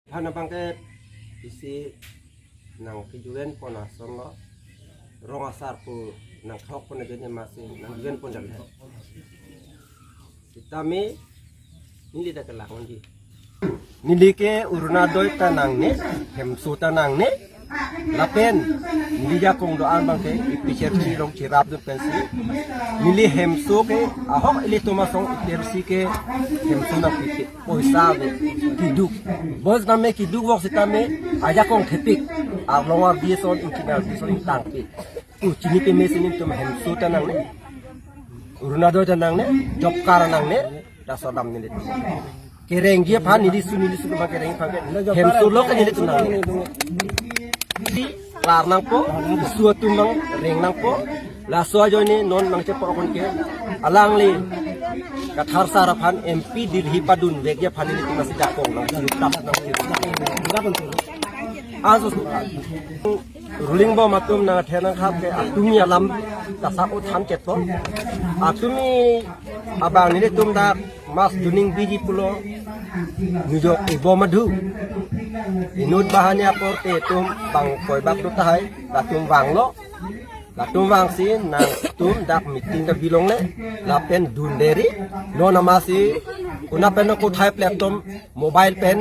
Hana bangke isi nang kijuan ponason lo rong asar pu nang khok pun aja masih nang kijuan pun jalan. Sitami nili tak kelangon di. Nili ke uruna doi tanang ne, hemsu tanang ne, lapen nili jakong doan bangke ipicer cirong cirap dun pensi. Nili hemsu ke ahok ili tumasong ipersi ke hemsu nang piti poisabe kiduk. Bos name kiduk wok sitame aja kong tepik alonga bison inkina bison tangpi. Cini pe mesin tum hemsu tanang ne. Uruna doi tanang ne, job karanang ne, dasodam nili. Kereng dia pan nili su pakai kereng pakai hemsu lo kan nili tunang ne. Di lar nang po, suatu mang reng nang po, laso aja ni non mang cepo kon ke, alang li kathar sarapan MP dirhi padun vegya pan ini masih dakong nang tap nang asus ruling bo matum na thenang khap ke atumi alam tasak utham cheto atumi abang ni tum da mas duning biji pulo nujo ibo madu inut bahannya porte tum bang koi bak tu tahai latum wang lo latum wang si nang tum dak meeting da bilong le lapen dunderi no namasi una pen ko thai platform mobile pen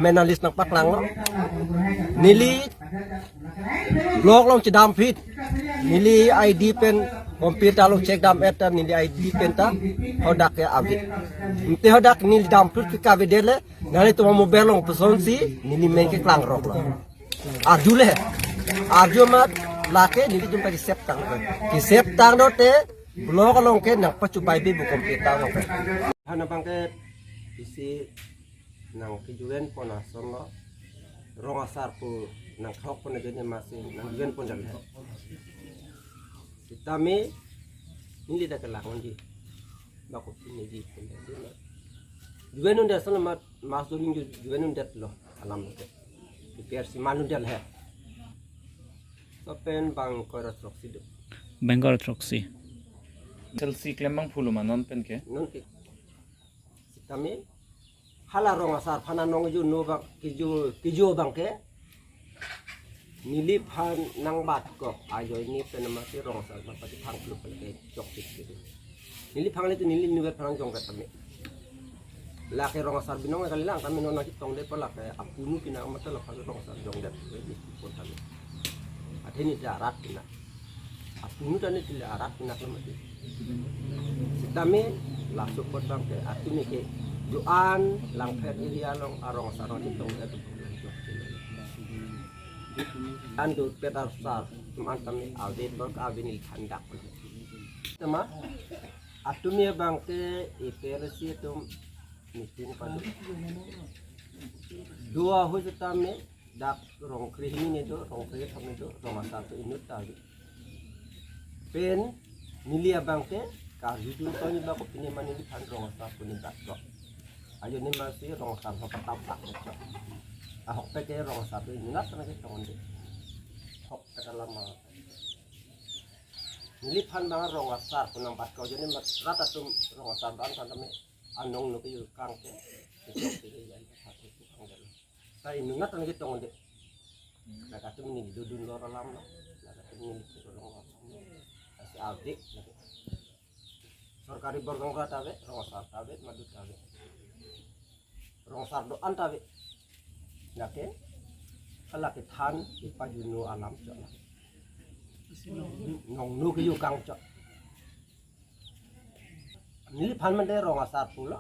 menalis nang paklang lo nili blog long cedam fit nili ID pen komputer lo cek dam eta nili ID pen ta hodak ya abit inte hodak nili dam fit ka vedele nali to mobile long person si nili men ke klang rok lo arjule arjumat lake nili jumpa di septang do te blog long ke nang pacubai be bu komputer long ke hana bangke isi nang kijuan ponason lo rong asar pu nang khok pun aja masih nang kijuan pun jalan. Sitami nili tak kelangon di baku ini di juan undat selamat masuk minggu juan undat lo alam ke biar si malu dia lah. Sopen bang korat roksi do. Bangor Troxy. Chelsea klembang fuluma non pen ke. Non ke. Sitami hala rong asar phana nong ju no bang kijo bang ke nili phan nang bat ko ayo ini penama si rong asar pati phang lu ke jok tik gitu nili phang le tu nili nuwer phang jong ka tame la ke rong asar binong kali lang kami nona kitong de pala ke apunu kina mata la phang rong asar jong det ni pun tame atheni darat kina apunu tane darat kina lemati sitame la support bang ke atumi ke doan lang pet iria long arong sarong itong itu andu petar sar teman kami audit berk abin kandak tema atumi bangke ipersi tum meeting padu dua hu tame dak rong krihini ne do rong krih kami do rong satu inut tadi pen milia bangke ka hidul to ni bako pinyaman ni kan rong satu ni dak ayo ni masih rong satu petap tak ahok peke rong satu ini nat na kita ngonde hok peke lama nilipan banget rong asar punang pas kau jadi rata tum rong asar ban kan kami anong nu kayu kang ke itu ya satu tu kang dulu saya nungat na kita ngonde na katum ni dudun lor lam na katum ni rong asar asi adik सरकारी बरगंग का तावे रोंसार तावे मधु तावे रोंसार दो अंतावे नाके कला के थान इपाजुनो आlam चला nong nu ke yu kang cok ni pan man de roंसार pula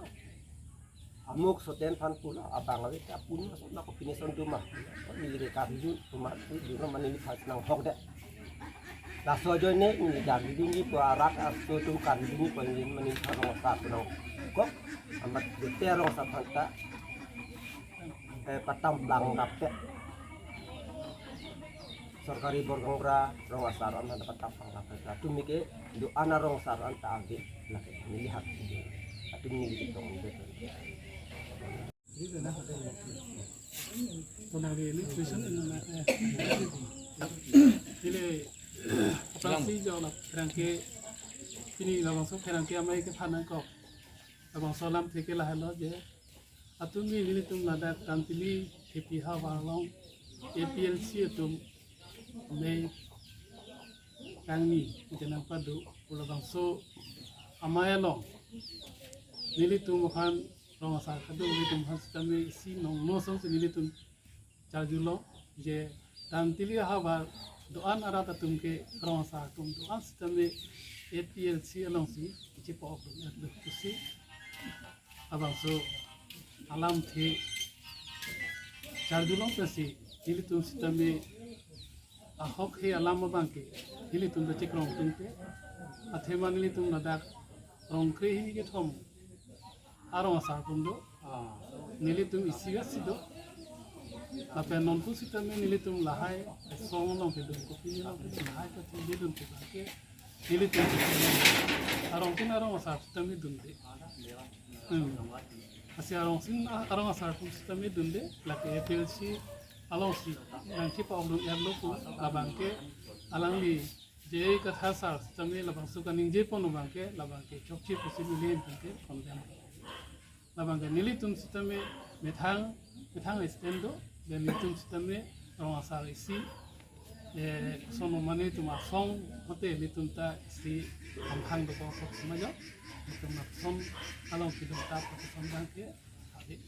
amuk soten pan pula abang awe ta pun masuk na ko pinison rumah ni le ka bidu rumah tu man ni pan nang hok de la so jo ne ni dan bidu ni po arak aso tu kan bidu ni po ni man ni pan roंसार tu nang kok amat de te roंसार pan ta patam blang rape सरकारी बरगंगरा रोंसार an dapat tapang rape tu mike do ana roंसार an ta age lake ni hak atu ni gitu तो ना ये क्वेश्चन इनमें ये प्रासी जो ना फ्रैंके ini lawang so फ्रैंके amai ke phanan ko lawang so lam theke la halo je atumi ini tum lada kantili tepi hawa long APLC tum me kami jangan padu pulau bangso amaya long nili tum kan rong asar kadu nili tum kan kami si nong no song se nili tum charjulo je dan tili hawa doan arata tum ke rong asar tum doan kami APLC along si cipa opun erdo kusi abang so alam the charjulo pesi nili tum kami ahok he alam bangke nili tum cik rong tum ke athema nili tum nadak rong kre hi ke thom arong asar tum do nili tum isiga sido tapi non tu sita me nili tum lahai song long ke dum kopi long ke lahai ka ti dum ke ke nili tum arong asar sita me dum de asi arong asar tum sita me dum de la ke APLC along si yang cipa orang yang lupa labang ke alang li je kata sar sita me labang suka ninje ponu bangke labang ke chokchi pusi milih bangke konjam labang ke nili tum sita me methang estendo dan nili sita me orang asar isi sono mani tum asong mate nili tum ta isi amhang do sok semaja tum asong along kidum ta pason bangke abi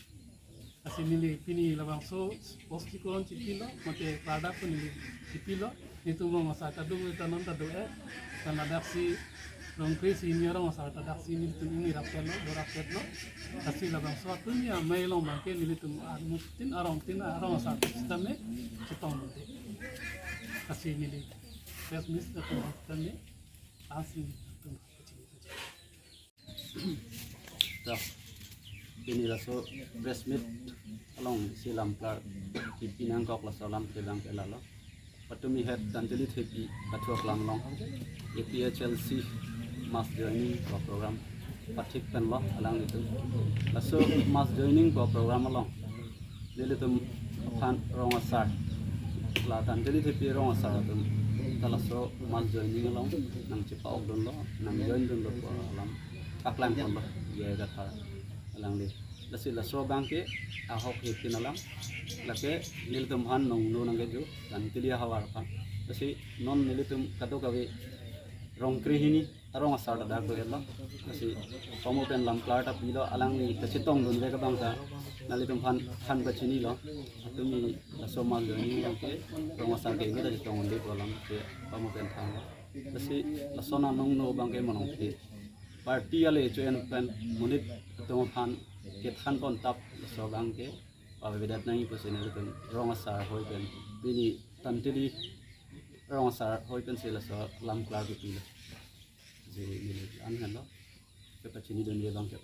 asi nili pini labang so poski kolon cipilo mate pada pun nili cipilo itu rong asar kadung itu non tadu karena daksi rong kris ini orang asar daksi nili tum ini rapet lo asi labang so atunya mai long bangke nili tum mustin arong asar sistemnya cipong nanti asi nili pesmis itu sistemnya asi tum ini laso breast meat along silam plar pinang kok la salam kelang kelalo patumi head dantili thepi patwa klang long APHLC mass joining program pathik pen lo alang itu laso mass joining program along nilitum khan rong asar la dantili thepi rong asar tum talaso mass joining along nang chipa ok don lo nang join don lo alam aklang kon lo ye ga thar alang li lasi lasro bangke ahok hekin alam lake nilitum han nong no nang geju dan tilia hawar pa lasi non nilitum kado kawe rong krihini arong asar da ko elo lasi pomo pen lam plata pilo alang ni lasi tong don ve ka bangsa nalitum han ba chini lo atumi laso mal ni bangke rong asar ge ni da tong le ko lam ke pomo pen thang lasi lasona nong no bangke monong ke party ale join pen munit tong han ke than kon tap so bang ke pa vedat nai posen le rong asar hoi pen bini tantili rong asar hoi pen se la so lam kla ke pila je ni an han lo ke pachini don ye bang ke